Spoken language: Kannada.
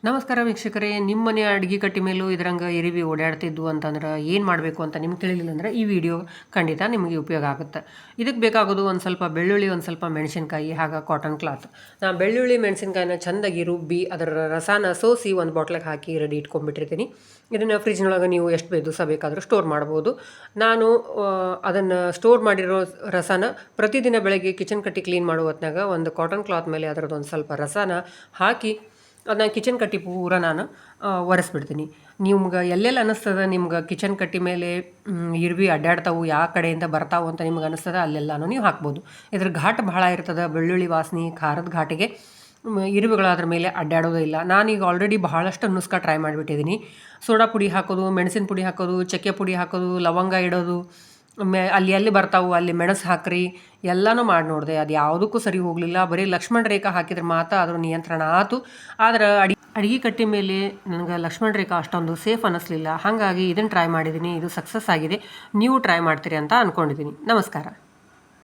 ನಮಸ್ಕಾರ ವೀಕ್ಷಕರೇ, ನಿಮ್ಮ ಮನೆ ಅಡುಗೆ ಕಟ್ಟಿ ಮೇಲೂ ಇದರಂಗೆ ಇರಿವಿ ಓಡಾಡ್ತಿದ್ವು ಅಂತಂದ್ರೆ ಏನು ಮಾಡಬೇಕು ಅಂತ ನಿಮ್ಗೆ ತಿಳಿಲಿಲ್ಲ ಅಂದರೆ ಈ ವಿಡಿಯೋ ಖಂಡಿತ ನಿಮಗೆ ಉಪಯೋಗ ಆಗುತ್ತೆ. ಇದಕ್ಕೆ ಬೇಕಾಗೋದು ಒಂದು ಸ್ವಲ್ಪ ಬೆಳ್ಳುಳ್ಳಿ, ಒಂದು ಸ್ವಲ್ಪ ಮೆಣಸಿನ್ಕಾಯಿ, ಹಾಗೆ ಕಾಟನ್ ಕ್ಲಾತ್. ನಾನು ಬೆಳ್ಳುಳ್ಳಿ ಮೆಣಸಿನ್ಕಾಯಿನ ಚೆಂದಾಗಿ ರುಬ್ಬಿ ಅದರ ರಸಾನ ಸೋಸಿ ಒಂದು ಬಾಟ್ಲಿಗೆ ಹಾಕಿ ರೆಡಿ ಇಟ್ಕೊಂಡ್ಬಿಟ್ಟಿರ್ತೀನಿ. ಇದನ್ನು ಫ್ರಿಜ್ನೊಳಗೆ ನೀವು ಎಷ್ಟು ದಿವಸ ಬೇಕಾದರೂ ಸ್ಟೋರ್ ಮಾಡ್ಬೋದು. ನಾನು ಅದನ್ನು ಸ್ಟೋರ್ ಮಾಡಿರೋ ರಸನ ಪ್ರತಿದಿನ ಬೆಳಗ್ಗೆ ಕಿಚನ್ ಕಟ್ಟಿ ಕ್ಲೀನ್ ಮಾಡೋ ಹೊತ್ನಾಗ ಒಂದು ಕಾಟನ್ ಕ್ಲಾತ್ ಮೇಲೆ ಅದರದ್ದೊಂದು ಸ್ವಲ್ಪ ರಸನ ಹಾಕಿ ಅದನ್ನ ಕಿಚನ್ ಕಟ್ಟಿ ಪೂರ ನಾನು ಒರೆಸ್ಬಿಡ್ತೀನಿ. ನಿಮ್ಗೆ ಎಲ್ಲೆಲ್ಲಿ ಅನ್ನಿಸ್ತದೆ ನಿಮ್ಗೆ ಕಿಚನ್ ಕಟ್ಟಿ ಮೇಲೆ ಇರ್ವಿ ಅಡ್ಡಾಡ್ತಾವು, ಯಾವ ಕಡೆಯಿಂದ ಬರ್ತಾವು ಅಂತ ನಿಮ್ಗೆ ಅನ್ನಿಸ್ತದೆ ಅಲ್ಲೆಲ್ಲನೂ ನೀವು ಹಾಕ್ಬೋದು. ಇದ್ರ ಘಾಟ್ ಬಹಳ ಇರ್ತದೆ. ಬೆಳ್ಳುಳ್ಳಿ ವಾಸನೆ, ಖಾರದ ಘಾಟಿಗೆ ಇರುವೆಗಳು ಅದ್ರ ಮೇಲೆ ಅಡ್ಡಾಡೋದೇ ಇಲ್ಲ. ನಾನೀಗ ಆಲ್ರೆಡಿ ಬಹಳಷ್ಟು ನುಸ್ಕ ಟ್ರೈ ಮಾಡಿಬಿಟ್ಟಿದ್ದೀನಿ. ಸೋಡಾ ಪುಡಿ ಹಾಕೋದು, ಮೆಣಸಿನ ಪುಡಿ ಹಾಕೋದು, ಚಕ್ಕೆ ಪುಡಿ ಹಾಕೋದು, ಲವಂಗ ಇಡೋದು, ಅಲ್ಲಿ ಬರ್ತಾವು ಅಲ್ಲಿ ಮೆಣಸು ಹಾಕ್ರಿ, ಎಲ್ಲನೂ ಮಾಡಿ ನೋಡಿದೆ. ಅದು ಯಾವುದಕ್ಕೂ ಸರಿ ಹೋಗಲಿಲ್ಲ. ಬರೀ ಲಕ್ಷ್ಮಣ ರೇಖಾ ಹಾಕಿದ್ರೆ ಮಾತ್ರ ಅದ್ರ ನಿಯಂತ್ರಣ ಆಯಿತು. ಆದ್ರೆ ಅಡಿಗೆ ಕಟ್ಟಿ ಮೇಲೆ ನನಗೆ ಲಕ್ಷ್ಮಣ ರೇಖಾ ಅಷ್ಟೊಂದು ಸೇಫ್ ಅನ್ನಿಸ್ಲಿಲ್ಲ. ಹಾಗಾಗಿ ಇದನ್ನು ಟ್ರೈ ಮಾಡಿದ್ದೀನಿ. ಇದು ಸಕ್ಸಸ್ ಆಗಿದೆ. ನೀವು ಟ್ರೈ ಮಾಡ್ತೀರಿ ಅಂತ ಅಂದ್ಕೊಂಡಿದ್ದೀನಿ. ನಮಸ್ಕಾರ.